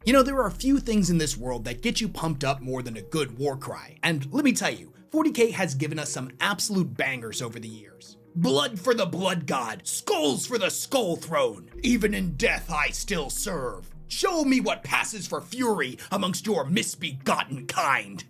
You know, there are a few things in this world that get you pumped up more than a good war cry, and let me tell you, 40K has given us some absolute bangers over the years. Blood for the blood god, skulls for the skull throne, even in death I still serve. Show me what passes for fury amongst your misbegotten kind.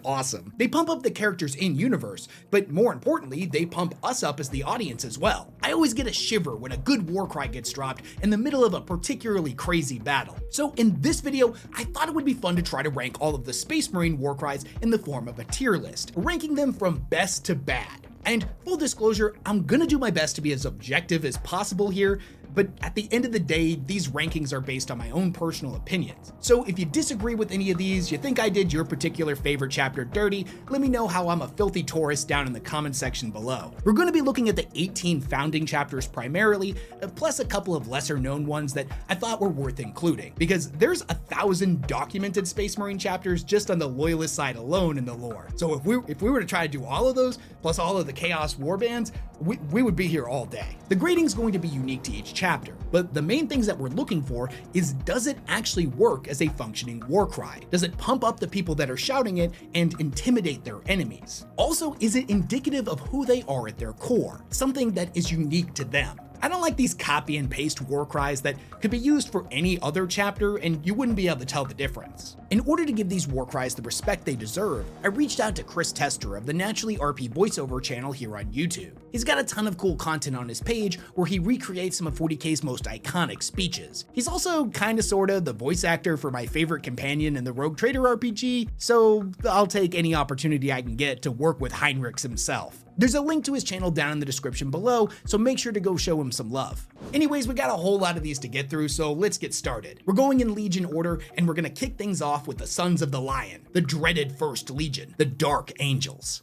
Awesome. They pump up the characters in universe, but more importantly, they pump us up as the audience as well. I always get a shiver when a good war cry gets dropped in the middle of a particularly crazy battle. So in this video, I thought it would be fun to try to rank all of the Space Marine war cries in the form of a tier list, ranking them from best to bad. And full disclosure, I'm gonna do my best to be as objective as possible here, but at the end of the day, these rankings are based on my own personal opinions. So if you disagree with any of these, you think I did your particular favorite chapter dirty, let me know how I'm a filthy tourist down in the comment section below. We're gonna be looking at the 18 founding chapters primarily, plus a couple of lesser known ones that I thought were worth including, because there's 1,000 documented Space Marine chapters just on the Loyalist side alone in the lore. So if we were to try to do all of those, plus all of the Chaos warbands, we would be here all day. The grading's going to be unique to each chapter, but the main things that we're looking for is, does it actually work as a functioning war cry? Does it pump up the people that are shouting it and intimidate their enemies? Also, is it indicative of who they are at their core, something that is unique to them? I don't like these copy and paste war cries that could be used for any other chapter and you wouldn't be able to tell the difference. In order to give these war cries the respect they deserve, I reached out to Chris Tester of the Naturally RP voiceover channel here on YouTube. He's got a ton of cool content on his page where he recreates some of 40K's most iconic speeches. He's also kinda sorta the voice actor for my favorite companion in the Rogue Trader RPG, so I'll take any opportunity I can get to work with Heinrichs himself. There's a link to his channel down in the description below, so make sure to go show him some love. Anyways, we got a whole lot of these to get through, so let's get started. We're going in Legion order, and we're gonna kick things off with the Sons of the Lion, the dreaded First Legion, the Dark Angels.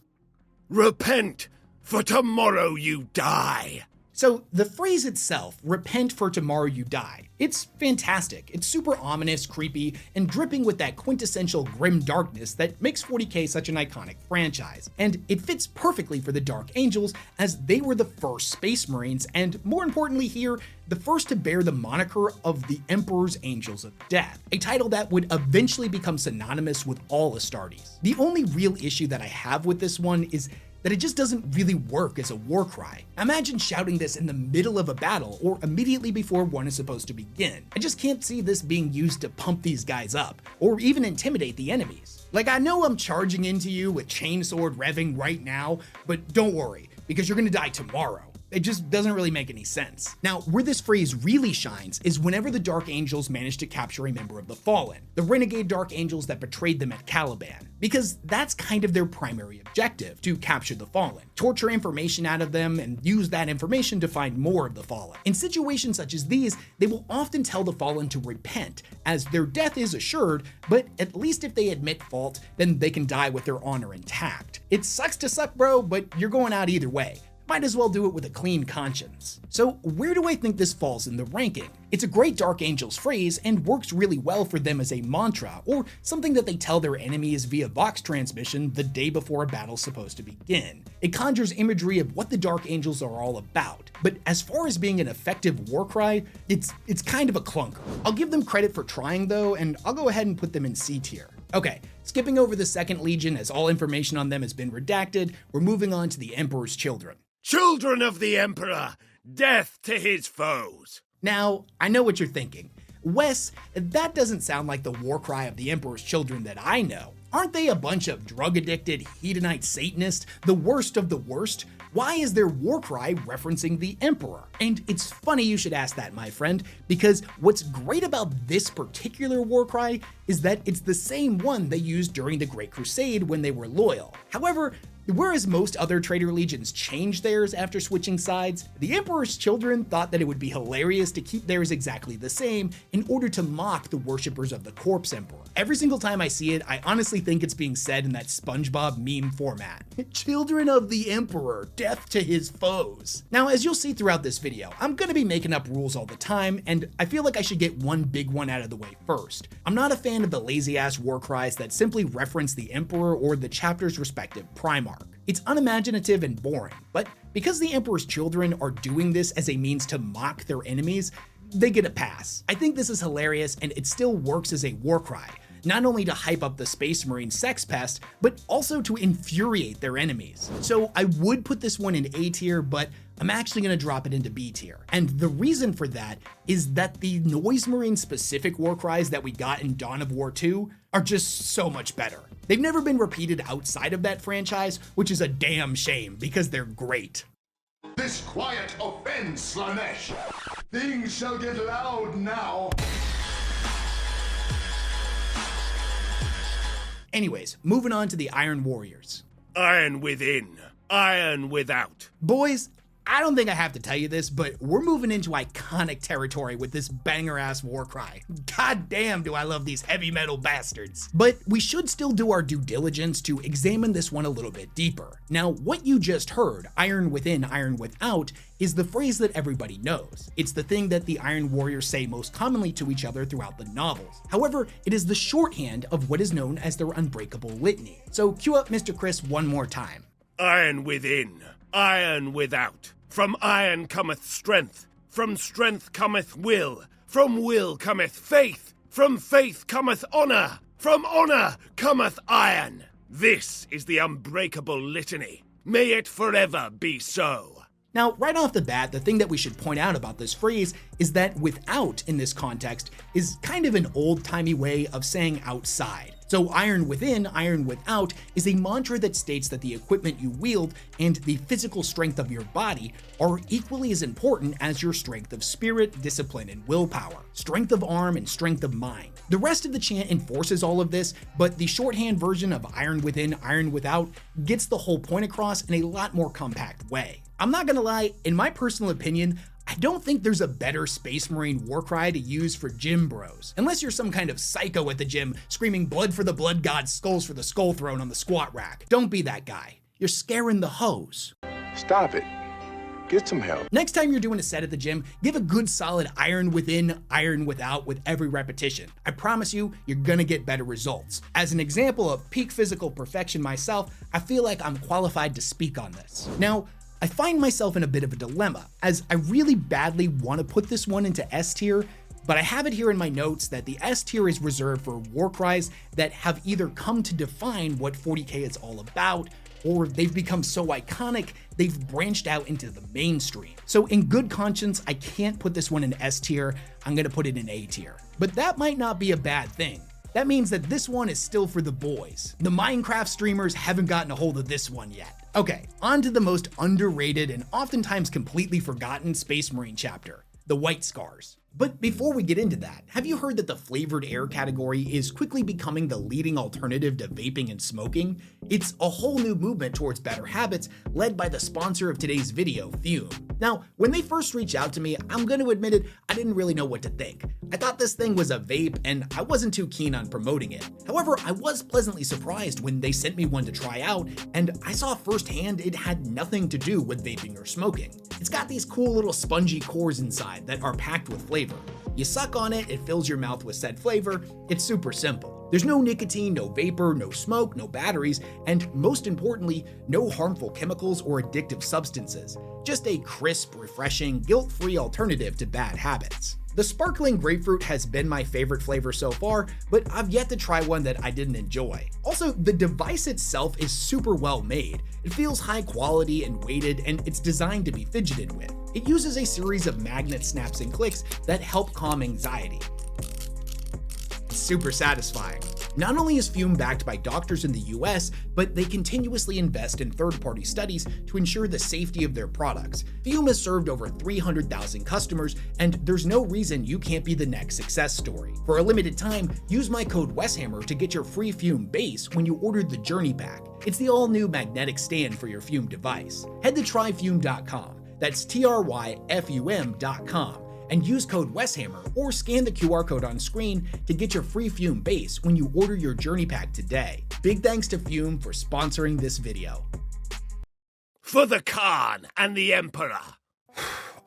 Repent, for tomorrow you die. So the phrase itself, repent for tomorrow you die, it's fantastic. It's super ominous, creepy, and dripping with that quintessential grim darkness that makes 40K such an iconic franchise. And it fits perfectly for the Dark Angels, as they were the first Space Marines, and more importantly here, the first to bear the moniker of the Emperor's Angels of Death, a title that would eventually become synonymous with all astartes. The only real issue that I have with this one is that it just doesn't really work as a war cry. Imagine shouting this in the middle of a battle or immediately before one is supposed to begin. I just can't see this being used to pump these guys up or even intimidate the enemies. Like, I know I'm charging into you with chainsword revving right now, but don't worry, because you're gonna die tomorrow. It just doesn't really make any sense. Now, where this phrase really shines is whenever the Dark Angels manage to capture a member of the Fallen, the renegade Dark Angels that betrayed them at Caliban, because that's kind of their primary objective, to capture the Fallen, torture information out of them, and use that information to find more of the Fallen. In situations such as these, they will often tell the Fallen to repent, as their death is assured, but at least if they admit fault, then they can die with their honor intact. It sucks to suck, bro, but you're going out either way. Might as well do it with a clean conscience. So where do I think this falls in the ranking? It's a great Dark Angels phrase and works really well for them as a mantra, or something that they tell their enemies via vox transmission the day before a battle's supposed to begin. It conjures imagery of what the Dark Angels are all about, but as far as being an effective war cry, it's kind of a clunker. I'll give them credit for trying though, and I'll go ahead and put them in C tier. Okay, skipping over the Second Legion as all information on them has been redacted, we're moving on to the Emperor's Children. Children of the Emperor, death to his foes. Now, I know what you're thinking. Wes, that doesn't sound like the war cry of the Emperor's Children that I know. Aren't they a bunch of drug-addicted, hedonite Satanists, the worst of the worst? Why is their war cry referencing the Emperor? And it's funny you should ask that, my friend, because what's great about this particular war cry is that it's the same one they used during the Great Crusade when they were loyal. However, whereas most other traitor legions changed theirs after switching sides, the Emperor's Children thought that it would be hilarious to keep theirs exactly the same in order to mock the worshippers of the Corpse Emperor. Every single time I see it, I honestly think it's being said in that SpongeBob meme format. Children of the Emperor, death to his foes. Now, as you'll see throughout this video, I'm gonna be making up rules all the time, and I feel like I should get one big one out of the way first. I'm not a fan of the lazy-ass war cries that simply reference the Emperor or the chapter's respective Primarch. It's unimaginative and boring, but because the Emperor's Children are doing this as a means to mock their enemies, they get a pass. I think this is hilarious, and it still works as a war cry, not only to hype up the Space Marine sex pest, but also to infuriate their enemies. So I would put this one in A tier, but I'm actually gonna drop it into B tier. And the reason for that is that the Noise Marine specific war cries that we got in Dawn of War 2 are just so much better. They've never been repeated outside of that franchise, which is a damn shame because they're great. This quiet offends, Slanesh. Things shall get loud now. Anyways, moving on to the Iron Warriors. Iron within, iron without. Boys, I don't think I have to tell you this, but we're moving into iconic territory with this banger-ass war cry. God damn do I love these heavy metal bastards. But we should still do our due diligence to examine this one a little bit deeper. Now, what you just heard, iron within, iron without, is the phrase that everybody knows. It's the thing that the Iron Warriors say most commonly to each other throughout the novels. However, it is the shorthand of what is known as their unbreakable litany. So cue up Mr. Chris one more time. Iron within, iron without. From iron cometh strength, from strength cometh will, from will cometh faith, from faith cometh honor, from honor cometh iron. This is the unbreakable litany. May it forever be so. Now, right off the bat, the thing that we should point out about this phrase is that without in this context is kind of an old-timey way of saying outside. So iron within, iron without is a mantra that states that the equipment you wield and the physical strength of your body are equally as important as your strength of spirit, discipline, and willpower, strength of arm, and strength of mind. The rest of the chant enforces all of this, but the shorthand version of iron within, iron without gets the whole point across in a lot more compact way. I'm not gonna lie, in my personal opinion, I don't think there's a better Space Marine war cry to use for gym bros. Unless you're some kind of psycho at the gym screaming blood for the blood god, skulls for the skull throne on the squat rack. Don't be that guy. You're scaring the hoes. Stop it. Get some help. Next time you're doing a set at the gym, give a good solid iron within, iron without with every repetition. I promise you, you're gonna get better results. As an example of peak physical perfection myself, I feel like I'm qualified to speak on this. Now, I find myself in a bit of a dilemma, as I really badly want to put this one into S tier, but I have it here in my notes that the S tier is reserved for war cries that have either come to define what 40K is all about, or they've become so iconic, they've branched out into the mainstream. So in good conscience, I can't put this one in S tier, I'm gonna put it in A tier. But that might not be a bad thing. That means that this one is still for the boys. The Minecraft streamers haven't gotten a hold of this one yet. Okay, on to the most underrated and oftentimes completely forgotten Space Marine chapter, the White Scars. But before we get into that, have you heard that the flavored air category is quickly becoming the leading alternative to vaping and smoking? It's a whole new movement towards better habits led by the sponsor of today's video, Fume. Now, when they first reached out to me, I'm going to admit it, I didn't really know what to think. I thought this thing was a vape and I wasn't too keen on promoting it. However, I was pleasantly surprised when they sent me one to try out, and I saw firsthand it had nothing to do with vaping or smoking. It's got these cool little spongy cores inside that are packed with flavor. You suck on it, it fills your mouth with said flavor. It's super simple. There's no nicotine, no vapor, no smoke, no batteries, and most importantly, no harmful chemicals or addictive substances. Just a crisp, refreshing, guilt-free alternative to bad habits. The sparkling grapefruit has been my favorite flavor so far, but I've yet to try one that I didn't enjoy. Also, the device itself is super well made. It feels high quality and weighted, and it's designed to be fidgeted with. It uses a series of magnet snaps and clicks that help calm anxiety. It's super satisfying. Not only is Fume backed by doctors in the US, but they continuously invest in third-party studies to ensure the safety of their products. Fume has served over 300,000 customers, and there's no reason you can't be the next success story. For a limited time, use my code WesHammer to get your free Fume base when you order the Journey Pack. It's the all-new magnetic stand for your Fume device. Head to tryfume.com, that's tryfum.com, and use code WesHammer or scan the QR code on screen to get your free Fume base when you order your Journey Pack today. Big thanks to Fume for sponsoring this video. For the Khan and the Emperor.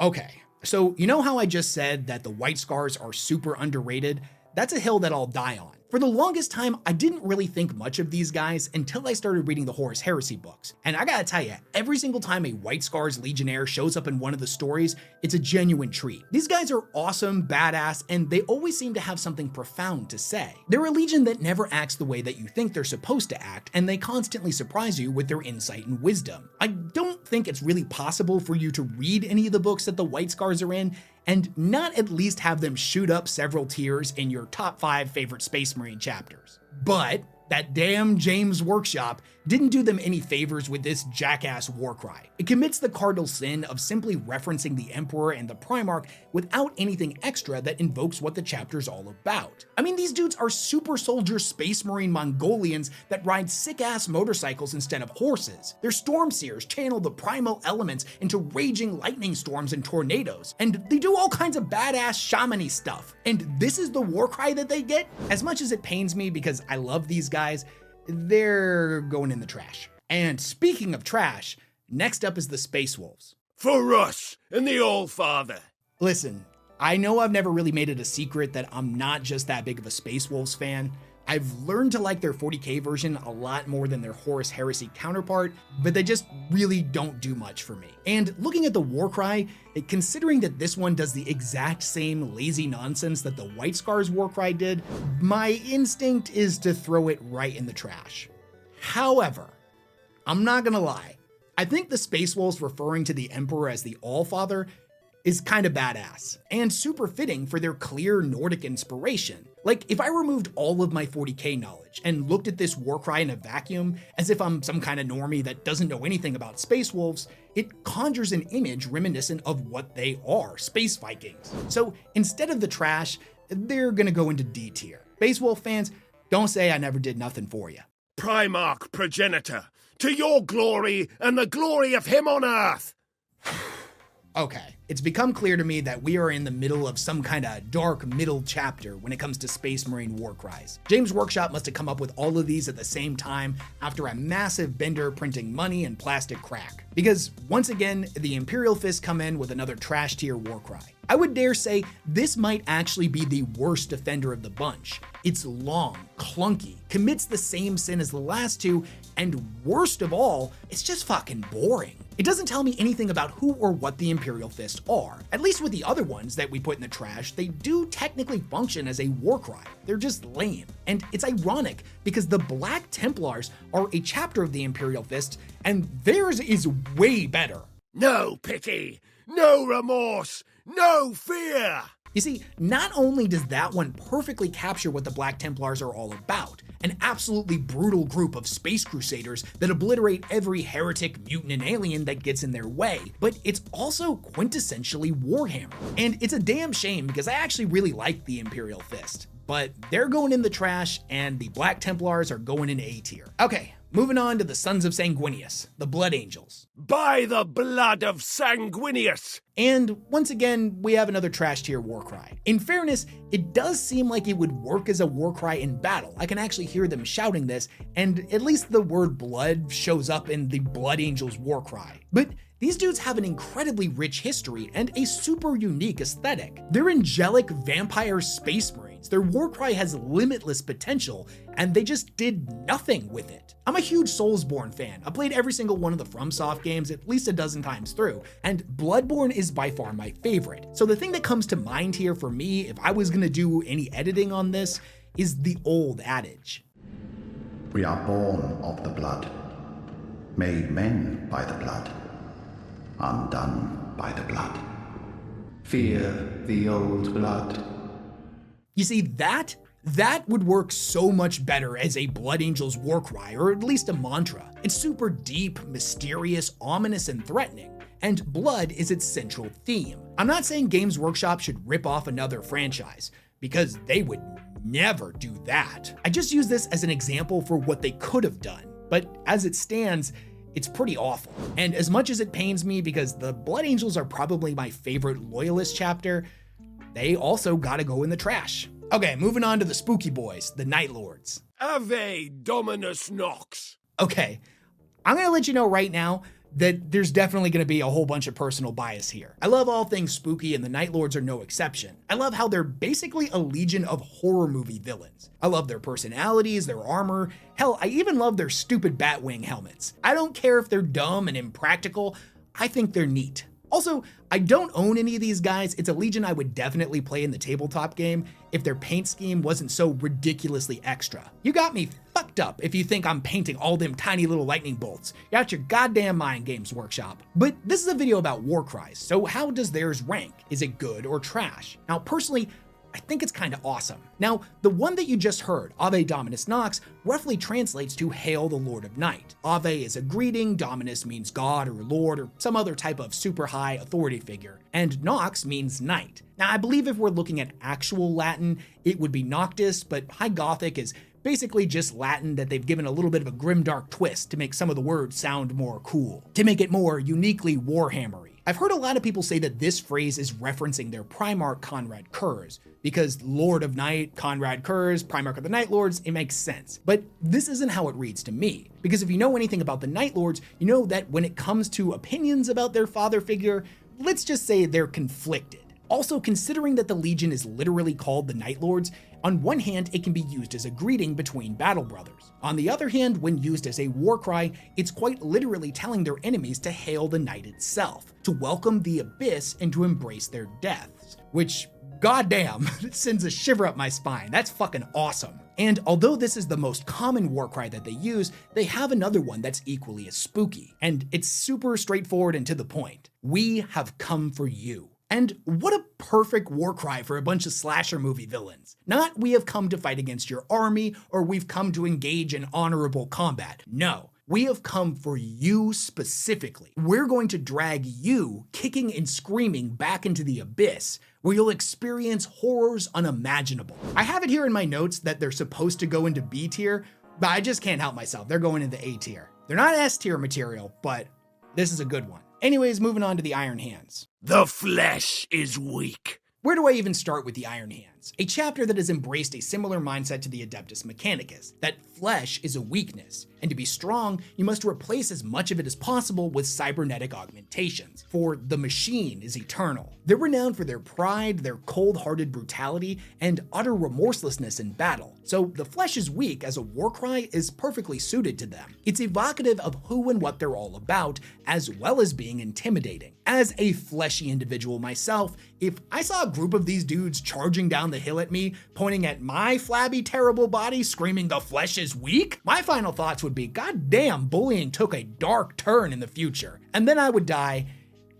Okay, so you know how I just said that the White Scars are super underrated? that's a hill that I'll die on. For the longest time, I didn't really think much of these guys until I started reading the Horus Heresy books. And I gotta tell you, every single time a White Scars Legionnaire shows up in one of the stories, it's a genuine treat. These guys are awesome, badass, and they always seem to have something profound to say. They're a legion that never acts the way that you think they're supposed to act, and they constantly surprise you with their insight and wisdom. I don't think it's really possible for you to read any of the books that the White Scars are in and not at least have them shoot up several tiers in your top 5 favorite Space Marine chapters. But that damn James Workshop didn't do them any favors with this jackass warcry. It commits the cardinal sin of simply referencing the Emperor and the Primarch without anything extra that invokes what the chapter's all about. I mean, these dudes are super soldier Space Marine Mongolians that ride sick-ass motorcycles instead of horses. Their Stormseers channel the primal elements into raging lightning storms and tornadoes, and they do all kinds of badass shamany stuff. And this is the warcry that they get? As much as it pains me because I love these guys, they're going in the trash. And speaking of trash, next up is the Space Wolves. For us and the All-Father. Listen, I know I've never really made it a secret that I'm not just that big of a Space Wolves fan. I've learned to like their 40K version a lot more than their Horus Heresy counterpart, but they just really don't do much for me. And looking at the warcry, considering that this one does the exact same lazy nonsense that the White Scars warcry did, my instinct is to throw it right in the trash. However, I'm not gonna lie, I think the Space Wolves referring to the Emperor as the All-Father is kind of badass, and super fitting for their clear Nordic inspiration. Like, if I removed all of my 40K knowledge and looked at this warcry in a vacuum, as if I'm some kind of normie that doesn't know anything about Space Wolves, it conjures an image reminiscent of what they are, Space Vikings. So instead of the trash, they're gonna go into D tier. Space Wolf fans, don't say I never did nothing for you. Primarch Progenitor, to your glory and the glory of him on earth! Okay, it's become clear to me that we are in the middle of some kind of dark middle chapter when it comes to Space Marine war cries. James Workshop must have come up with all of these at the same time after a massive bender printing money and plastic crack. Because once again, the Imperial Fists come in with another trash tier war cry. I would dare say this might actually be the worst defender of the bunch. It's long, clunky, commits the same sin as the last two, and worst of all, it's just fucking boring. It doesn't tell me anything about who or what the Imperial Fists are. At least with the other ones that we put in the trash, they do technically function as a warcry. They're just lame. And it's ironic because the Black Templars are a chapter of the Imperial Fist, and theirs is way better. No pity, no remorse, no fear! You see, not only does that one perfectly capture what the Black Templars are all about, an absolutely brutal group of space crusaders that obliterate every heretic, mutant, and alien that gets in their way, but it's also quintessentially Warhammer. And it's a damn shame because I actually really like the Imperial Fist, but they're going in the trash and the Black Templars are going in A tier. Okay, moving on to the Sons of Sanguinius, the Blood Angels. By the blood of Sanguinius! And once again, we have another trash tier warcry. In fairness, it does seem like it would work as a warcry in battle. I can actually hear them shouting this, and at least the word blood shows up in the Blood Angels warcry. But these dudes have an incredibly rich history and a super unique aesthetic. They're angelic vampire space marines. Their warcry has limitless potential, and they just did nothing with it. I'm a huge Soulsborne fan. I played every single one of the FromSoft games at least a dozen times through, and Bloodborne is by far my favorite. So the thing that comes to mind here for me, if I was gonna do any editing on this, is the old adage. We are born of the blood, made men by the blood, undone by the blood. Fear the old blood. You see, that would work so much better as a Blood Angels warcry, or at least a mantra. It's super deep, mysterious, ominous, and threatening, and blood is its central theme. I'm not saying Games Workshop should rip off another franchise, because they would never do that. I just use this as an example for what they could have done, but as it stands, it's pretty awful. And as much as it pains me because the Blood Angels are probably my favorite Loyalist chapter, they also gotta go in the trash. Okay, moving on to the spooky boys, the Night Lords. Ave Dominus Nox. Okay, I'm gonna let you know right now, that there's definitely going to be a whole bunch of personal bias here. I love all things spooky, and the Night Lords are no exception. I love how they're basically a legion of horror movie villains. I love their personalities, their armor. Hell, I even love their stupid Batwing helmets. I don't care if they're dumb and impractical. I think they're neat. Also, I don't own any of these guys. It's a legion I would definitely play in the tabletop game if their paint scheme wasn't so ridiculously extra. You got me fucked up if you think I'm painting all them tiny little lightning bolts. You're out your goddamn mind, Games Workshop. But this is a video about war cries, so how does theirs rank? Is it good or trash? Now, personally, I think it's kind of awesome. Now, the one that you just heard, Ave Dominus Nox, roughly translates to Hail the Lord of Night. Ave is a greeting, Dominus means God or Lord or some other type of super high authority figure, and Nox means night. Now, I believe if we're looking at actual Latin, it would be Noctis, but High Gothic is basically just Latin that they've given a little bit of a grimdark twist to make some of the words sound more cool, to make it more uniquely Warhammery. I've heard a lot of people say that this phrase is referencing their Primarch Conrad Curze, because Lord of Night, Conrad Curze, Primarch of the Night Lords, it makes sense. But this isn't how it reads to me, because if you know anything about the Night Lords, you know that when it comes to opinions about their father figure, let's just say they're conflicted. Also, considering that the Legion is literally called the Night Lords, on one hand, it can be used as a greeting between battle brothers. On the other hand, when used as a war cry, it's quite literally telling their enemies to hail the night itself, to welcome the abyss and to embrace their deaths. Which, goddamn, it sends a shiver up my spine. That's fucking awesome. And although this is the most common war cry that they use, they have another one that's equally as spooky. And it's super straightforward and to the point. We have come for you. And what a perfect war cry for a bunch of slasher movie villains. Not we have come to fight against your army or we've come to engage in honorable combat. No, we have come for you specifically. We're going to drag you kicking and screaming back into the abyss where you'll experience horrors unimaginable. I have it here in my notes that they're supposed to go into B tier, but I just can't help myself. They're going into A tier. They're not S tier material, but this is a good one. Anyways, moving on to the Iron Hands. The flesh is weak. Where do I even start with the Iron Hands? A chapter that has embraced a similar mindset to the Adeptus Mechanicus, that flesh is a weakness, and to be strong, you must replace as much of it as possible with cybernetic augmentations, for the machine is eternal. They're renowned for their pride, their cold-hearted brutality, and utter remorselessness in battle, so the flesh is weak as a war cry is perfectly suited to them. It's evocative of who and what they're all about, as well as being intimidating. As a fleshy individual myself, if I saw a group of these dudes charging down the hill at me, pointing at my flabby, terrible body, screaming the flesh is weak, my final thoughts would be, God damn, bullying took a dark turn in the future. And then I would die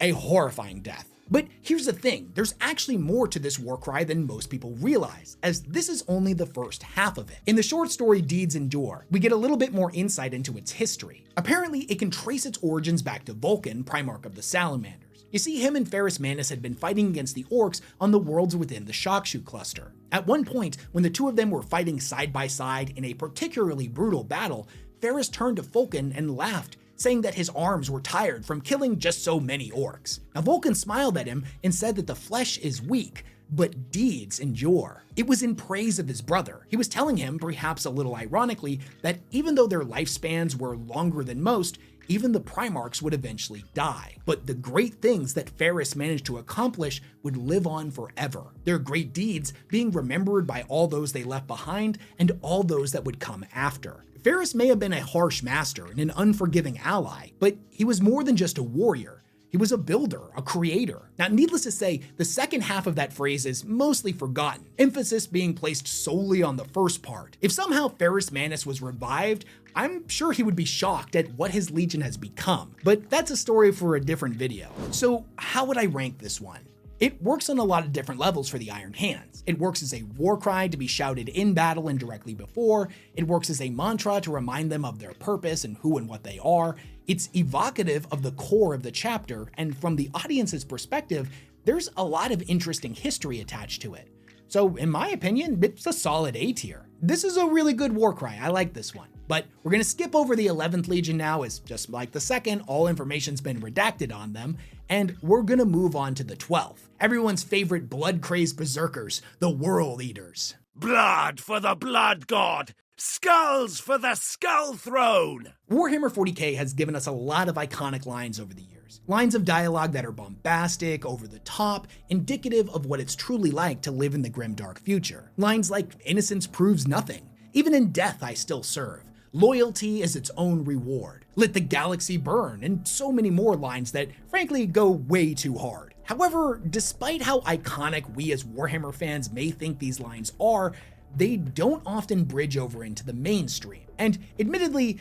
a horrifying death. But here's the thing, there's actually more to this war cry than most people realize, as this is only the first half of it. In the short story Deeds Endure, we get a little bit more insight into its history. Apparently, it can trace its origins back to Vulcan, Primarch of the Salamanders. You see, him and Ferrus Manus had been fighting against the orcs on the worlds within the Shockshoot cluster. At one point, when the two of them were fighting side by side in a particularly brutal battle, Ferrus turned to Vulcan and laughed, saying that his arms were tired from killing just so many orcs. Now Vulcan smiled at him and said that the flesh is weak, but deeds endure. It was in praise of his brother. He was telling him, perhaps a little ironically, that even though their lifespans were longer than most, even the Primarchs would eventually die. But the great things that Ferrus managed to accomplish would live on forever. Their great deeds being remembered by all those they left behind and all those that would come after. Ferrus may have been a harsh master and an unforgiving ally, but he was more than just a warrior. He was a builder, a creator. Now, needless to say, the second half of that phrase is mostly forgotten, emphasis being placed solely on the first part. If somehow Ferrus Manus was revived, I'm sure he would be shocked at what his legion has become, but that's a story for a different video. So how would I rank this one? It works on a lot of different levels for the Iron Hands. It works as a war cry to be shouted in battle and directly before. It works as a mantra to remind them of their purpose and who and what they are. It's evocative of the core of the chapter, and from the audience's perspective, there's a lot of interesting history attached to it. So in my opinion, it's a solid A tier. This is a really good war cry, I like this one. But we're gonna skip over the 11th Legion now, as just like the second, all information's been redacted on them, and we're gonna move on to the 12th. Everyone's favorite blood-crazed berserkers, the World Eaters. Blood for the blood god! Skulls for the Skull Throne! Warhammer 40K has given us a lot of iconic lines over the years. Lines of dialogue that are bombastic, over the top, indicative of what it's truly like to live in the grim dark future. Lines like, innocence proves nothing. Even in death I still serve. Loyalty is its own reward. Let the galaxy burn, and so many more lines that frankly go way too hard. However, despite how iconic we as Warhammer fans may think these lines are, they don't often bridge over into the mainstream, and admittedly,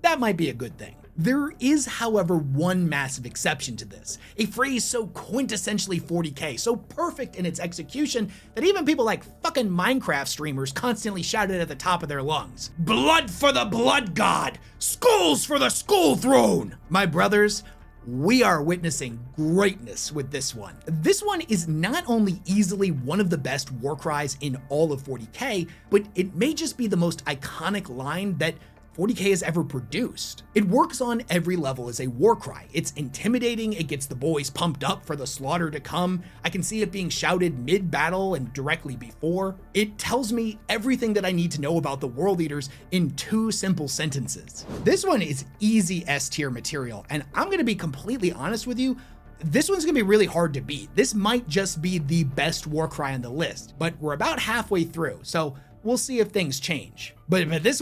that might be a good thing. There is, however, one massive exception to this, a phrase so quintessentially 40K, so perfect in its execution that even people like fucking Minecraft streamers constantly shout it at the top of their lungs. Blood for the blood god! Skulls for the skull throne! My brothers, we are witnessing greatness with this one. This one is not only easily one of the best war cries in all of 40K, but it may just be the most iconic line that 40K has ever produced. It works on every level as a war cry. It's intimidating, it gets the boys pumped up for the slaughter to come. I can see it being shouted mid-battle and directly before. It tells me everything that I need to know about the World Eaters in 2 simple sentences. This one is easy S-tier material, and I'm gonna be completely honest with you, this one's gonna be really hard to beat. This might just be the best war cry on the list, but we're about halfway through, so we'll see if things change. But this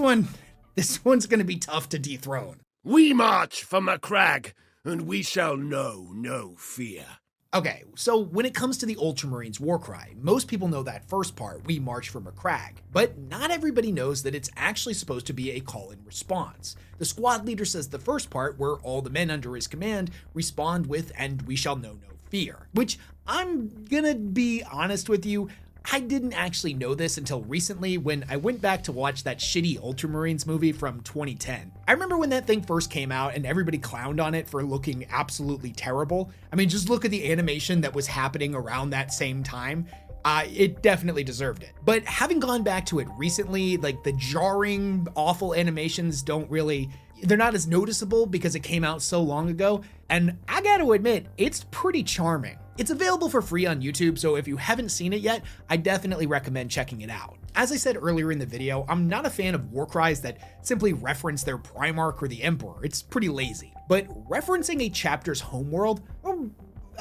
one's gonna be tough to dethrone. We march for Macragge, and we shall know no fear. Okay, so when it comes to the Ultramarines warcry, most people know that first part, we march for Macragge, but not everybody knows that it's actually supposed to be a call and response. The squad leader says the first part, where all the men under his command respond with, and we shall know no fear, which I'm gonna be honest with you, I didn't actually know this until recently when I went back to watch that shitty Ultramarines movie from 2010. I remember when that thing first came out and everybody clowned on it for looking absolutely terrible. I mean, just look at the animation that was happening around that same time. It definitely deserved it. But having gone back to it recently, like the jarring, awful animations they're not as noticeable because it came out so long ago. And I gotta admit, it's pretty charming. It's available for free on YouTube, so if you haven't seen it yet, I definitely recommend checking it out. As I said earlier in the video, I'm not a fan of war cries that simply reference their Primarch or the Emperor. It's pretty lazy. But referencing a chapter's homeworld, well,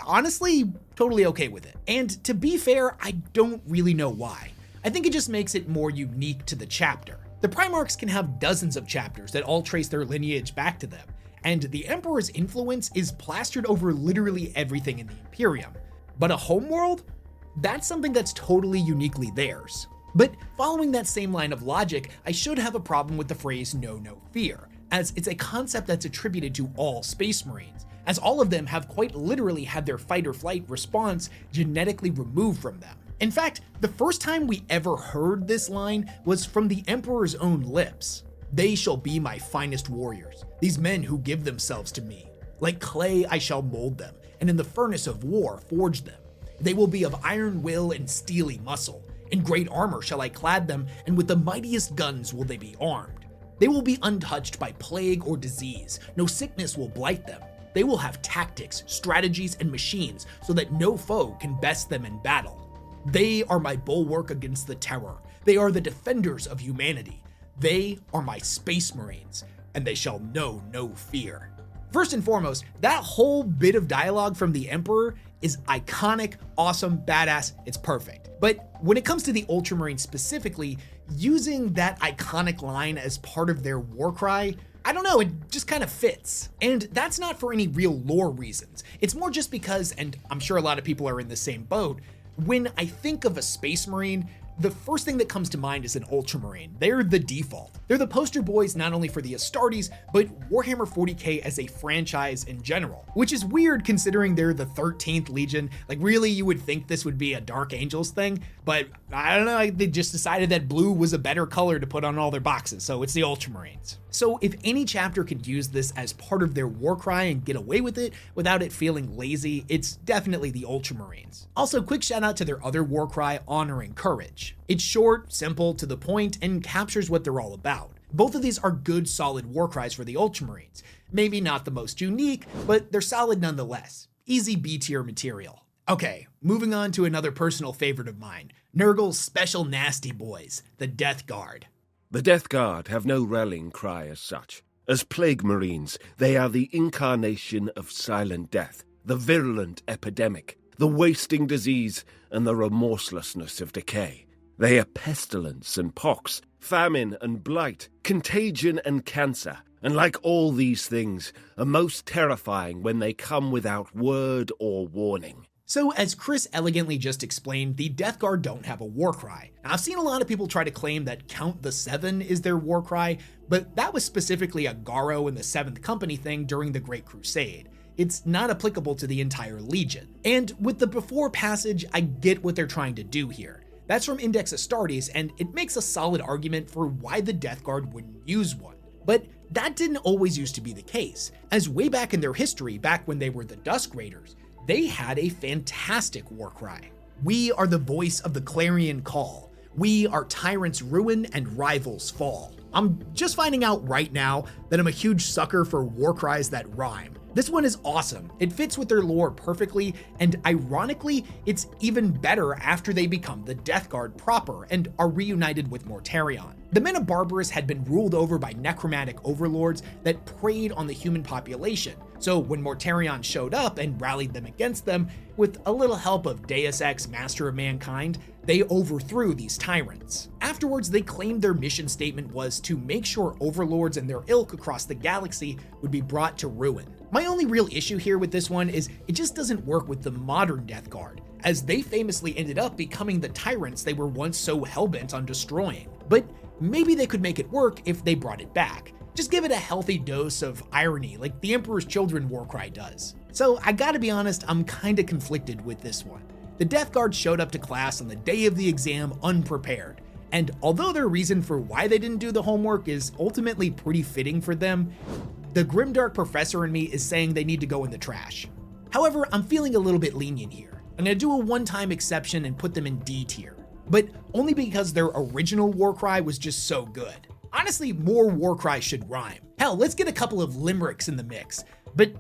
honestly, totally okay with it. And to be fair, I don't really know why. I think it just makes it more unique to the chapter. The Primarchs can have dozens of chapters that all trace their lineage back to them, and the Emperor's influence is plastered over literally everything in the Imperium. But a homeworld? That's something that's totally uniquely theirs. But following that same line of logic, I should have a problem with the phrase know no fear, as it's a concept that's attributed to all Space Marines, as all of them have quite literally had their fight or flight response genetically removed from them. In fact, the first time we ever heard this line was from the Emperor's own lips. They shall be my finest warriors, these men who give themselves to me. Like clay I shall mold them, and in the furnace of war forge them. They will be of iron will and steely muscle. In great armor shall I clad them, and with the mightiest guns will they be armed. They will be untouched by plague or disease, no sickness will blight them. They will have tactics, strategies, and machines so that no foe can best them in battle. They are my bulwark against the terror. They are the defenders of humanity. They are my Space Marines, and they shall know no fear. First and foremost, that whole bit of dialogue from the Emperor is iconic, awesome, badass, it's perfect. But when it comes to the Ultramarines specifically, using that iconic line as part of their war cry, I don't know, it just kind of fits. And that's not for any real lore reasons. It's more just because, and I'm sure a lot of people are in the same boat, when I think of a Space Marine, the first thing that comes to mind is an Ultramarine. They're the default. They're the poster boys not only for the Astartes, but Warhammer 40K as a franchise in general, which is weird considering they're the 13th Legion. Like really, you would think this would be a Dark Angels thing, but I don't know, they just decided that blue was a better color to put on all their boxes, so it's the Ultramarines. So if any chapter could use this as part of their war cry and get away with it without it feeling lazy, it's definitely the Ultramarines. Also, quick shout out to their other war cry, Honor and Courage. It's short, simple, to the point, and captures what they're all about. Both of these are good, solid war cries for the Ultramarines. Maybe not the most unique, but they're solid nonetheless. Easy B-tier material. Okay, moving on to another personal favorite of mine, Nurgle's special nasty boys, the Death Guard. The Death Guard have no rallying cry as such. As Plague Marines, they are the incarnation of silent death, the virulent epidemic, the wasting disease, and the remorselessness of decay. They are pestilence and pox, famine and blight, contagion and cancer, and like all these things, are most terrifying when they come without word or warning. So, as Chris elegantly just explained, the Death Guard don't have a war cry. Now, I've seen a lot of people try to claim that Count the Seven is their war cry, but that was specifically a Garo and the 7th Company thing during the Great Crusade. It's not applicable to the entire Legion. And with the before passage, I get what they're trying to do here. That's from Index Astartes, and it makes a solid argument for why the Death Guard wouldn't use one. But that didn't always used to be the case, as way back in their history, back when they were the Dusk Raiders, they had a fantastic war cry. We are the voice of the clarion call. We are tyrants' ruin and rivals' fall. I'm just finding out right now that I'm a huge sucker for war cries that rhyme. This one is awesome. It fits with their lore perfectly, and ironically, it's even better after they become the Death Guard proper and are reunited with Mortarion. The Men of Barbarous had been ruled over by necromantic overlords that preyed on the human population, so when Mortarion showed up and rallied them against them, with a little help of Deus Ex, Master of Mankind, they overthrew these tyrants. Afterwards, they claimed their mission statement was to make sure overlords and their ilk across the galaxy would be brought to ruin. My only real issue here with this one is it just doesn't work with the modern Death Guard, as they famously ended up becoming the tyrants they were once so hellbent on destroying. But maybe they could make it work if they brought it back. Just give it a healthy dose of irony like the Emperor's Children warcry does. So I gotta be honest, I'm kinda conflicted with this one. The Death Guard showed up to class on the day of the exam unprepared, and although their reason for why they didn't do the homework is ultimately pretty fitting for them, the grimdark professor in me is saying they need to go in the trash. However, I'm feeling a little bit lenient here. I'm gonna do a one-time exception and put them in D tier, but only because their original warcry was just so good. Honestly, more warcries should rhyme. Hell, let's get a couple of limericks in the mix, but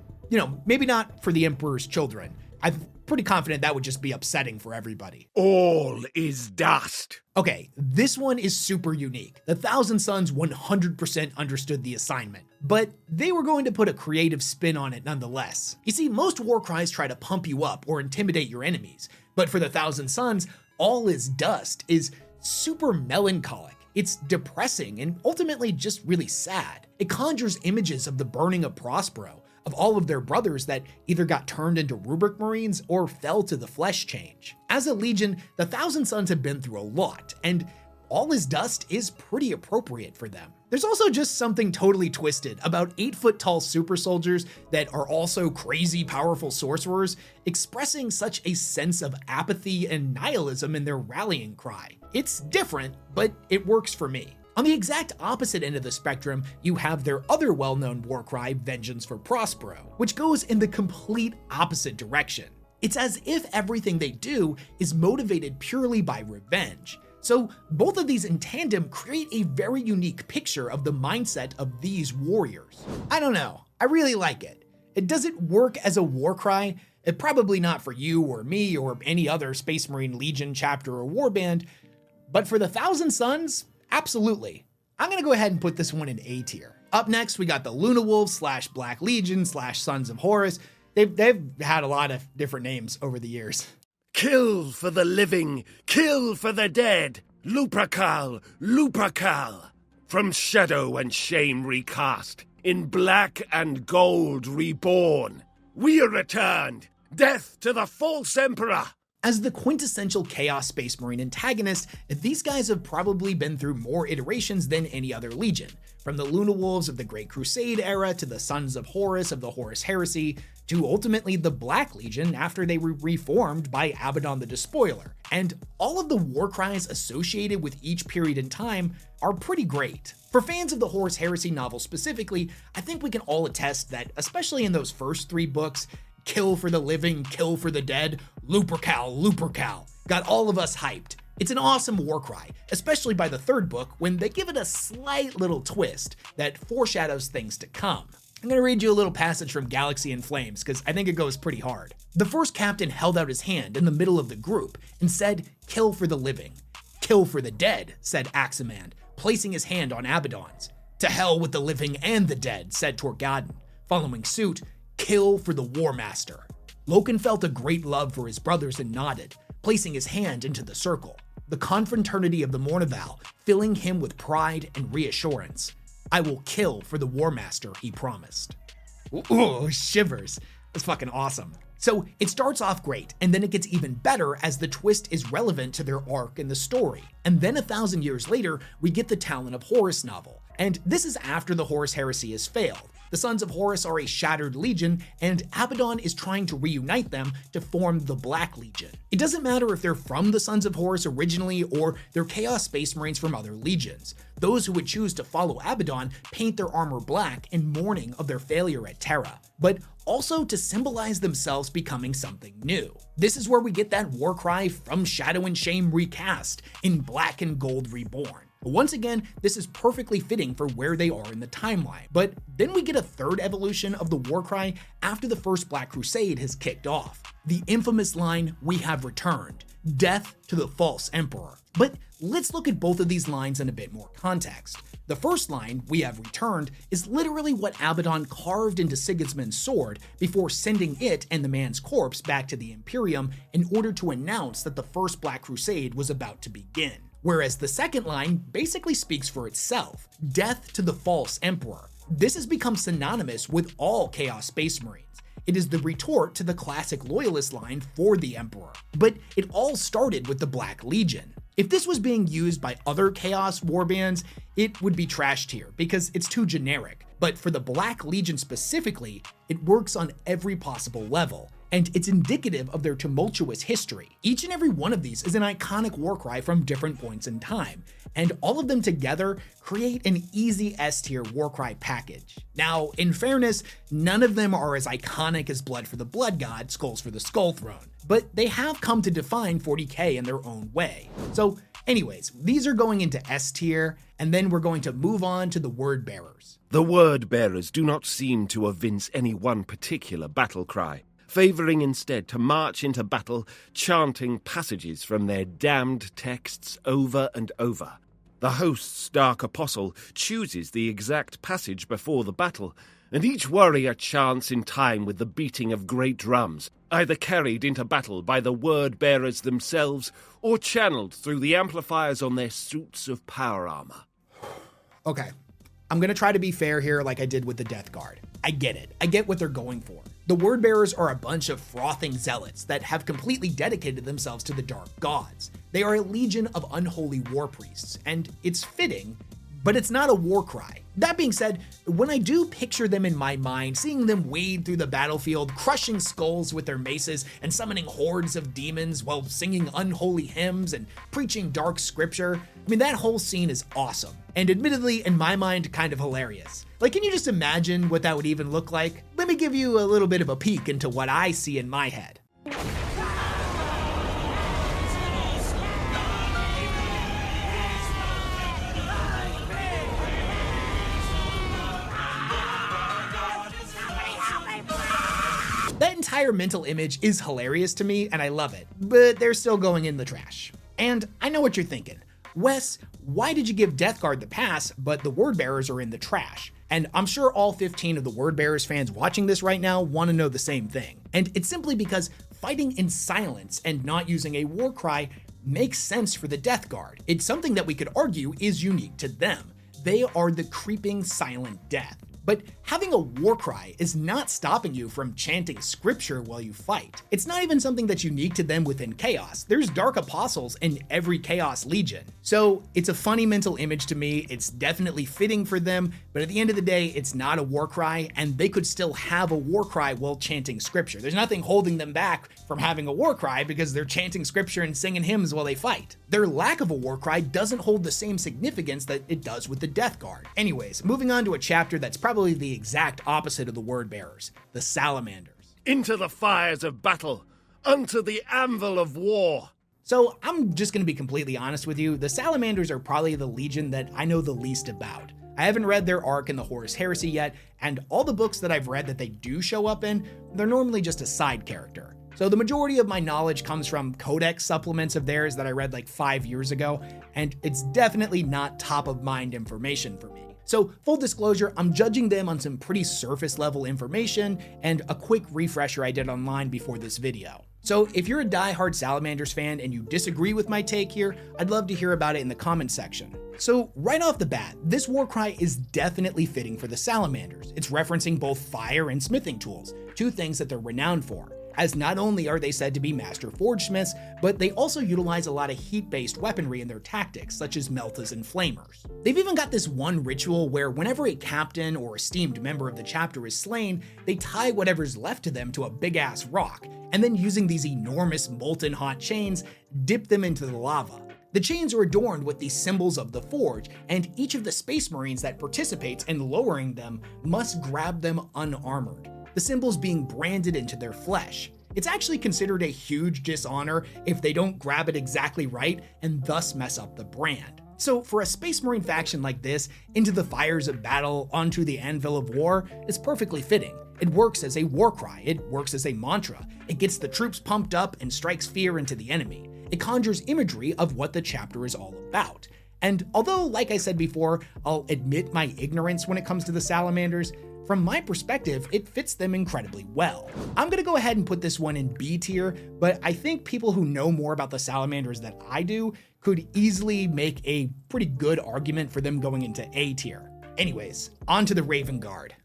maybe not for the Emperor's Children. I'm pretty confident that would just be upsetting for everybody. All is dust. Okay, this one is super unique. The Thousand Sons 100% understood the assignment, but they were going to put a creative spin on it nonetheless. You see, most war cries try to pump you up or intimidate your enemies, but for the Thousand Sons, All is Dust is super melancholic. It's depressing and ultimately just really sad. It conjures images of the burning of Prospero, of all of their brothers that either got turned into Rubric Marines or fell to the flesh change. As a legion, the Thousand Sons have been through a lot, and All is Dust is pretty appropriate for them. There's also just something totally twisted about 8-foot-tall super soldiers that are also crazy powerful sorcerers expressing such a sense of apathy and nihilism in their rallying cry. It's different, but it works for me. On the exact opposite end of the spectrum, you have their other well-known warcry, Vengeance for Prospero, which goes in the complete opposite direction. It's as if everything they do is motivated purely by revenge. So both of these in tandem create a very unique picture of the mindset of these warriors. I don't know, I really like it. Does it work as a warcry? Probably not for you or me or any other Space Marine Legion chapter or warband, but for the Thousand Sons, absolutely. I'm gonna go ahead and put this one in A tier. Up next, we got the Luna Wolves / Black Legion / Sons of Horus. They've had a lot of different names over the years. Kill for the living, kill for the dead. Lupercal, Lupercal. From shadow and shame recast, in black and gold reborn. We are returned. Death to the false emperor. As the quintessential Chaos Space Marine antagonist, these guys have probably been through more iterations than any other legion, from the Luna Wolves of the Great Crusade era to the Sons of Horus of the Horus Heresy, to ultimately the Black Legion after they were reformed by Abaddon the Despoiler. And all of the war cries associated with each period in time are pretty great. For fans of the Horus Heresy novel specifically, I think we can all attest that, especially in those first 3 books, kill for the living, kill for the dead, Lupercal, Lupercal, got all of us hyped. It's an awesome war cry, especially by the 3rd book when they give it a slight little twist that foreshadows things to come. I'm gonna read you a little passage from Galaxy in Flames because I think it goes pretty hard. The first captain held out his hand in the middle of the group and said, "Kill for the living." "Kill for the dead," said Aximand, placing his hand on Abaddon's. "To hell with the living and the dead," said Torgadon. Following suit, "Kill for the War Master." Loken felt a great love for his brothers and nodded, placing his hand into the circle, the confraternity of the Mournival filling him with pride and reassurance. "I will kill for the War Master," he promised. Ooh, shivers. That's fucking awesome. So it starts off great, and then it gets even better as the twist is relevant to their arc in the story. And then 1,000 years later, we get the Talon of Horus novel. And this is after the Horus heresy has failed. The Sons of Horus are a shattered legion, and Abaddon is trying to reunite them to form the Black Legion. It doesn't matter if they're from the Sons of Horus originally or they're Chaos Space Marines from other legions. Those who would choose to follow Abaddon paint their armor black in mourning of their failure at Terra, but also to symbolize themselves becoming something new. This is where we get that war cry From Shadow and Shame recast in Black and Gold Reborn. Once again, this is perfectly fitting for where they are in the timeline, but then we get a third evolution of the war cry after the first Black Crusade has kicked off. The infamous line, "We have returned, death to the false emperor." But let's look at both of these lines in a bit more context. The first line, "We have returned," is literally what Abaddon carved into Sigismund's sword before sending it and the man's corpse back to the Imperium in order to announce that the first Black Crusade was about to begin. Whereas the second line basically speaks for itself, "Death to the false emperor." This has become synonymous with all Chaos Space Marines. It is the retort to the classic Loyalist line for the Emperor. But it all started with the Black Legion. If this was being used by other Chaos warbands, it would be trashed here because it's too generic. But for the Black Legion specifically, it works on every possible level, and it's indicative of their tumultuous history. Each and every one of these is an iconic warcry from different points in time, and all of them together create an easy S-tier warcry package. Now, in fairness, none of them are as iconic as Blood for the Blood God, Skulls for the Skull Throne, but they have come to define 40K in their own way. So anyways, these are going into S-tier, and then we're going to move on to the Word Bearers. The Word Bearers do not seem to evince any one particular battle cry, favouring instead to march into battle chanting passages from their damned texts over and over. The host's Dark Apostle chooses the exact passage before the battle, and each warrior chants in time with the beating of great drums, either carried into battle by the Word Bearers themselves or channeled through the amplifiers on their suits of power armor. Okay, I'm gonna try to be fair here like I did with the Death Guard. I get it. I get what they're going for. The Word Bearers are a bunch of frothing zealots that have completely dedicated themselves to the dark gods. They are a legion of unholy war priests, and it's fitting, but it's not a war cry. That being said, when I do picture them in my mind, seeing them wade through the battlefield, crushing skulls with their maces and summoning hordes of demons while singing unholy hymns and preaching dark scripture, I mean, that whole scene is awesome. And admittedly, in my mind, kind of hilarious. Like, can you just imagine what that would even look like? Let me give you a little bit of a peek into what I see in my head. That entire mental image is hilarious to me, and I love it, but they're still going in the trash. And I know what you're thinking. Wes, why did you give Death Guard the pass, but the Word Bearers are in the trash? And I'm sure all 15 of the Word Bearers fans watching this right now want to know the same thing. And it's simply because fighting in silence and not using a war cry makes sense for the Death Guard. It's something that we could argue is unique to them. They are the creeping silent death. But having a war cry is not stopping you from chanting scripture while you fight. It's not even something that's unique to them within Chaos. There's Dark Apostles in every Chaos Legion. So it's a funny mental image to me. It's definitely fitting for them, but at the end of the day, it's not a war cry, and they could still have a war cry while chanting scripture. There's nothing holding them back from having a war cry because they're chanting scripture and singing hymns while they fight. Their lack of a war cry doesn't hold the same significance that it does with the Death Guard. Anyways, moving on to a chapter that's probably the exact opposite of the Word Bearers, the Salamanders. Into the fires of battle, unto the anvil of war. So I'm just going to be completely honest with you, the Salamanders are probably the legion that I know the least about. I haven't read their arc in the Horus Heresy yet, and all the books that I've read that they do show up in, they're normally just a side character. So the majority of my knowledge comes from codex supplements of theirs that I read like 5 years ago, and it's definitely not top of mind information for me. So full disclosure, I'm judging them on some pretty surface level information and a quick refresher I did online before this video. So if you're a diehard Salamanders fan and you disagree with my take here, I'd love to hear about it in the comment section. So right off the bat, this warcry is definitely fitting for the Salamanders. It's referencing both fire and smithing tools, two things that they're renowned for, as not only are they said to be master forgesmiths, but they also utilize a lot of heat-based weaponry in their tactics, such as meltas and flamers. They've even got this one ritual where whenever a captain or esteemed member of the chapter is slain, they tie whatever's left to them to a big-ass rock, and then using these enormous molten hot chains, dip them into the lava. The chains are adorned with the symbols of the forge, and each of the Space Marines that participates in lowering them must grab them unarmored, the symbols being branded into their flesh. It's actually considered a huge dishonor if they don't grab it exactly right and thus mess up the brand. So for a Space Marine faction like this, into the fires of battle, onto the anvil of war, is perfectly fitting. It works as a war cry, it works as a mantra, it gets the troops pumped up and strikes fear into the enemy. It conjures imagery of what the chapter is all about. And although, like I said before, I'll admit my ignorance when it comes to the Salamanders, from my perspective, it fits them incredibly well. I'm gonna go ahead and put this one in B tier, but I think people who know more about the Salamanders than I do could easily make a pretty good argument for them going into A tier. Anyways, on to the Raven Guard.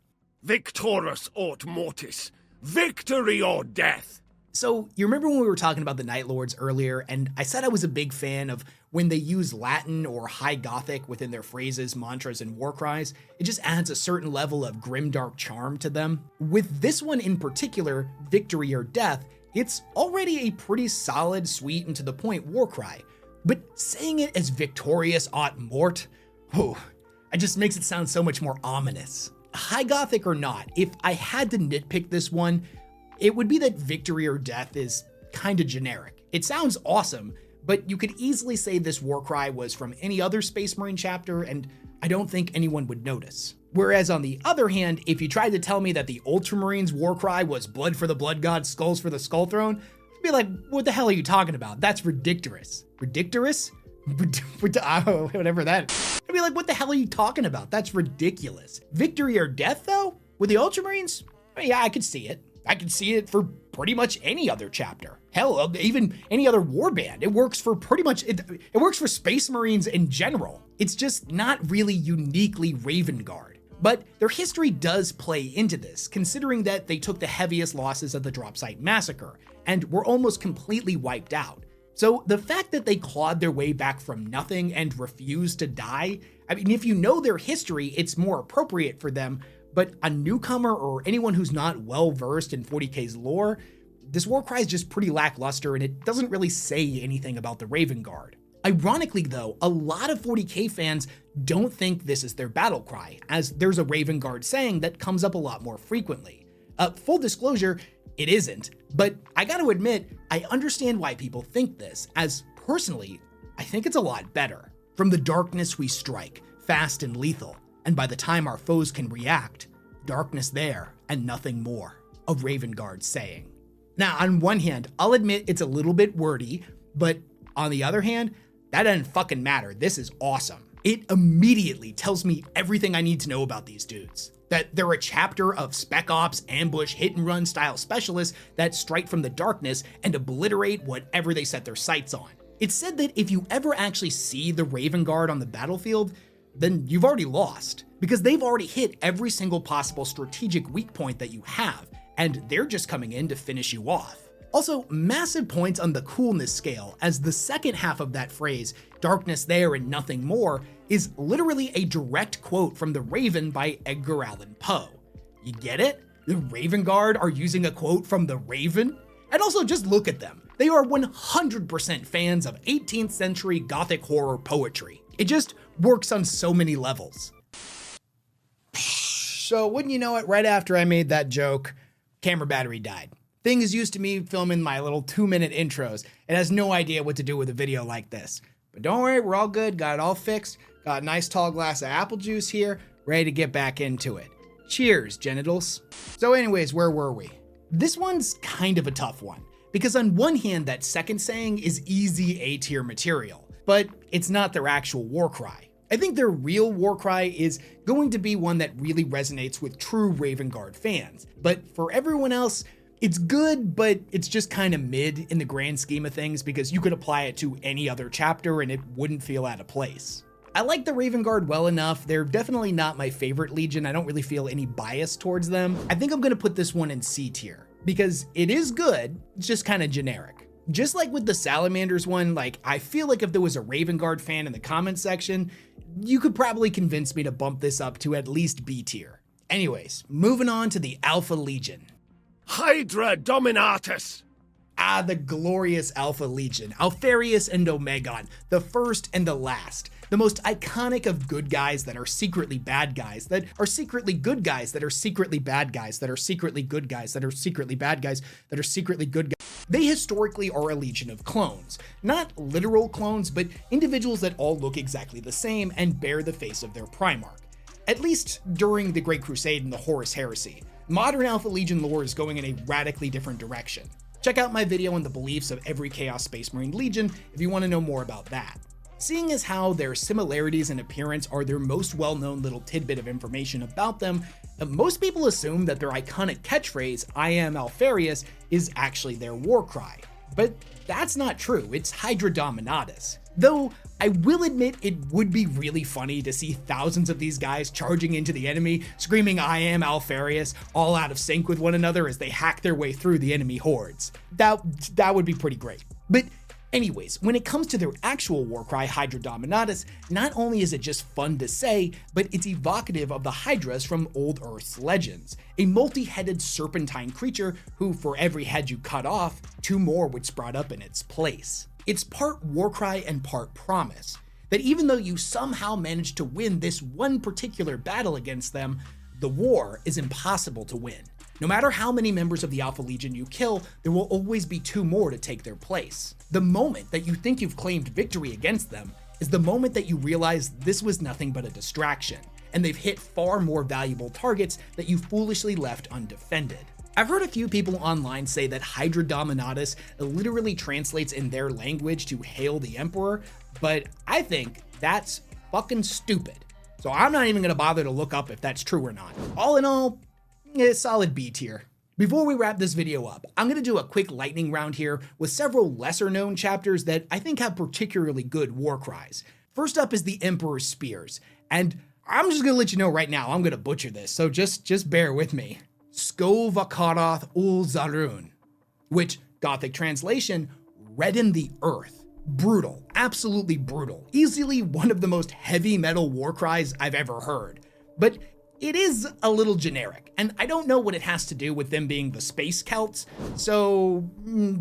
Victorus aut mortis, victory or death. So, you remember when we were talking about the Night Lords earlier, and I said I was a big fan of when they use Latin or High Gothic within their phrases, mantras, and war cries? It just adds a certain level of grimdark charm to them. With this one in particular, victory or death, it's already a pretty solid, sweet, and to the point war cry. But saying it as victorious aut mort, it just makes it sound so much more ominous. High Gothic or not, if I had to nitpick this one, it would be that victory or death is kinda generic. It sounds awesome, but you could easily say this warcry was from any other Space Marine chapter, and I don't think anyone would notice. Whereas on the other hand, if you tried to tell me that the Ultramarines warcry was blood for the blood god, skulls for the skull throne, I'd be like, what the hell are you talking about? That's ridiculous. Ridiculous? Whatever that. I'd be like, what the hell are you talking about? That's ridiculous. Victory or death though? With the Ultramarines? Yeah, I could see it. I can see it for pretty much any other chapter. Hell, even any other warband. It works for pretty much, it works for Space Marines in general. It's just not really uniquely Raven Guard. But their history does play into this, considering that they took the heaviest losses of the Drop Site Massacre, and were almost completely wiped out. So the fact that they clawed their way back from nothing and refused to die, I mean, if you know their history, it's more appropriate for them. But a newcomer or anyone who's not well versed in 40K's lore, this warcry is just pretty lackluster and it doesn't really say anything about the Raven Guard. Ironically though, a lot of 40K fans don't think this is their battle cry, as there's a Raven Guard saying that comes up a lot more frequently. Full disclosure, it isn't, but I gotta admit, I understand why people think this, as personally, I think it's a lot better. From the darkness we strike, fast and lethal, and by the time our foes can react, darkness there and nothing more, a Raven Guard saying. Now, on one hand, I'll admit it's a little bit wordy, but on the other hand, that doesn't fucking matter. This is awesome. It immediately tells me everything I need to know about these dudes. That they're a chapter of spec ops, ambush, hit and run style specialists that strike from the darkness and obliterate whatever they set their sights on. It's said that if you ever actually see the Raven Guard on the battlefield, then you've already lost, because they've already hit every single possible strategic weak point that you have, and they're just coming in to finish you off. Also, massive points on the coolness scale, as the second half of that phrase, darkness there and nothing more, is literally a direct quote from The Raven by Edgar Allan Poe. You get it? The Raven Guard are using a quote from The Raven? And also just look at them. They are 100% fans of 18th century Gothic horror poetry. It just works on so many levels. So wouldn't you know it, right after I made that joke, camera battery died. Thing is used to me filming my little 2-minute intros. It has no idea what to do with a video like this. But don't worry, we're all good, got it all fixed. Got a nice tall glass of apple juice here, ready to get back into it. Cheers, genitals. So anyways, where were we? This one's kind of a tough one. Because on one hand, that second saying is easy A tier material, but it's not their actual war cry. I think their real war cry is going to be one that really resonates with true Raven Guard fans. But for everyone else, it's good, but it's just kind of mid in the grand scheme of things because you could apply it to any other chapter and it wouldn't feel out of place. I like the Raven Guard well enough. They're definitely not my favorite Legion. I don't really feel any bias towards them. I think I'm gonna put this one in C tier because it is good, it's just kind of generic. Just like with the Salamanders one, like I feel like if there was a Raven Guard fan in the comments section, you could probably convince me to bump this up to at least B tier. Anyways, moving on to the Alpha Legion. Hydra Dominatus! Ah, the glorious Alpha Legion, Alfarius and Omegon, the first and the last. The most iconic of good guys that are secretly bad guys, that are secretly good guys, that are secretly bad guys, that are secretly good guys, that are secretly bad guys, that are secretly good guys. They historically are a legion of clones. Not literal clones, but individuals that all look exactly the same and bear the face of their Primarch. At least during the Great Crusade and the Horus Heresy. Modern Alpha Legion lore is going in a radically different direction. Check out my video on the beliefs of every Chaos Space Marine Legion if you want to know more about that. Seeing as how their similarities in appearance are their most well-known little tidbit of information about them, most people assume that their iconic catchphrase, "I am Alfarius," is actually their war cry. But that's not true, it's Hydra Dominatus. Though, I will admit it would be really funny to see thousands of these guys charging into the enemy, screaming "I am Alfarius," all out of sync with one another as they hack their way through the enemy hordes. That would be pretty great. But anyways, when it comes to their actual war cry, Hydra Dominatus, not only is it just fun to say, but it's evocative of the Hydras from Old Earth's legends, a multi-headed serpentine creature who, for every head you cut off, 2 more would sprout up in its place. It's part war cry and part promise, that even though you somehow managed to win this one particular battle against them, the war is impossible to win. No matter how many members of the Alpha Legion you kill, there will always be 2 more to take their place. The moment that you think you've claimed victory against them is the moment that you realize this was nothing but a distraction, and they've hit far more valuable targets that you foolishly left undefended. I've heard a few people online say that Hydra Dominatus literally translates in their language to "Hail the Emperor," but I think that's fucking stupid. So I'm not even gonna bother to look up if that's true or not. All in all, solid B tier. Before we wrap this video up, I'm gonna do a quick lightning round here with several lesser known chapters that I think have particularly good war cries. First up is the Emperor's Spears, and I'm just gonna let you know right now, I'm gonna butcher this, so just bear with me. Skovakaroth ul Zarun, which, Gothic translation, redden the earth. Brutal, absolutely brutal. Easily one of the most heavy metal war cries I've ever heard. But it is a little generic, and I don't know what it has to do with them being the space Celts, so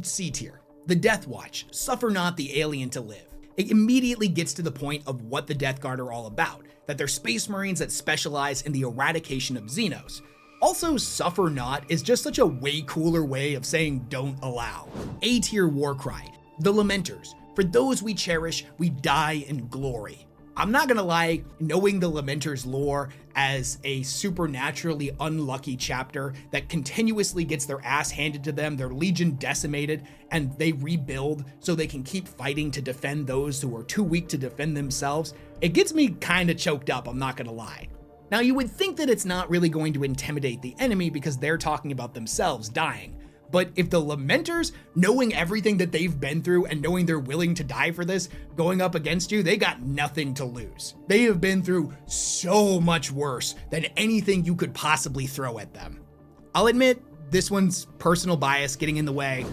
C tier. The Death Watch, suffer not the alien to live. It immediately gets to the point of what the Death Guard are all about, that they're space marines that specialize in the eradication of Xenos. Also, suffer not is just such a way cooler way of saying don't allow. A tier war cry, the Lamenters. For those we cherish, we die in glory. I'm not gonna lie, knowing the Lamenters lore as a supernaturally unlucky chapter that continuously gets their ass handed to them, their legion decimated, and they rebuild so they can keep fighting to defend those who are too weak to defend themselves, it gets me kinda choked up, I'm not gonna lie. Now, you would think that it's not really going to intimidate the enemy because they're talking about themselves dying. But if the Lamenters, knowing everything that they've been through and knowing they're willing to die for this, going up against you, they got nothing to lose. They have been through so much worse than anything you could possibly throw at them. I'll admit, this one's personal bias getting in the way,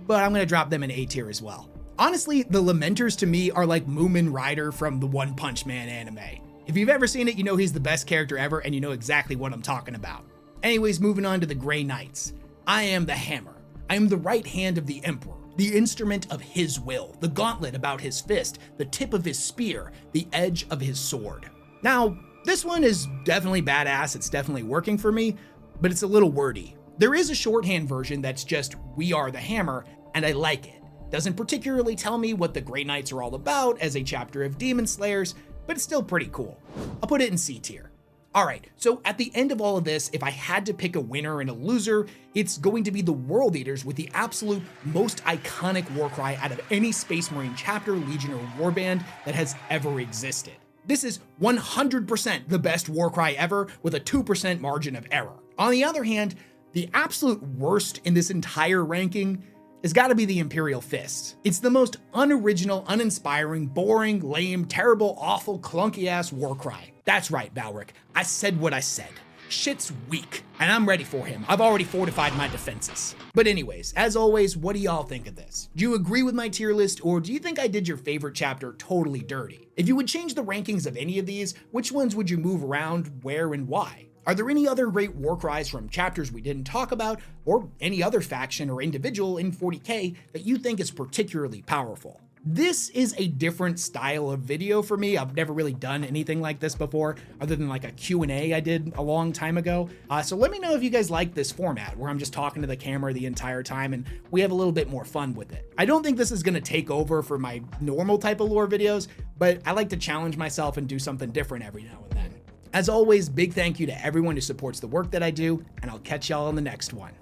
but I'm gonna drop them in A tier as well. Honestly, the Lamenters to me are like Moomin Rider from the One Punch Man anime. If you've ever seen it, you know he's the best character ever and you know exactly what I'm talking about. Anyways, moving on to the Grey Knights. I am the hammer. I am the right hand of the Emperor, the instrument of his will, the gauntlet about his fist, the tip of his spear, the edge of his sword. Now, this one is definitely badass, it's definitely working for me, but it's a little wordy. There is a shorthand version that's just, "We are the hammer," and I like it. Doesn't particularly tell me what the Grey Knights are all about as a chapter of Demon Slayers, but it's still pretty cool. I'll put it in C tier. All right, so at the end of all of this, if I had to pick a winner and a loser, it's going to be the World Eaters with the absolute most iconic warcry out of any Space Marine chapter, legion, or warband that has ever existed. This is 100% the best warcry ever with a 2% margin of error. On the other hand, the absolute worst in this entire ranking has got to be the Imperial Fists. It's the most unoriginal, uninspiring, boring, lame, terrible, awful, clunky-ass warcry. That's right, Balric. I said what I said. Shit's weak, and I'm ready for him. I've already fortified my defenses. But anyways, as always, what do y'all think of this? Do you agree with my tier list, or do you think I did your favorite chapter totally dirty? If you would change the rankings of any of these, which ones would you move around, where, and why? Are there any other great war cries from chapters we didn't talk about, or any other faction or individual in 40K that you think is particularly powerful? This is a different style of video for me. I've never really done anything like this before, other than like a Q&A I did a long time ago. So let me know if you guys like this format, where I'm just talking to the camera the entire time and we have a little bit more fun with it. I don't think this is gonna take over for my normal type of lore videos, but I like to challenge myself and do something different every now and then. As always, big thank you to everyone who supports the work that I do, and I'll catch y'all on the next one.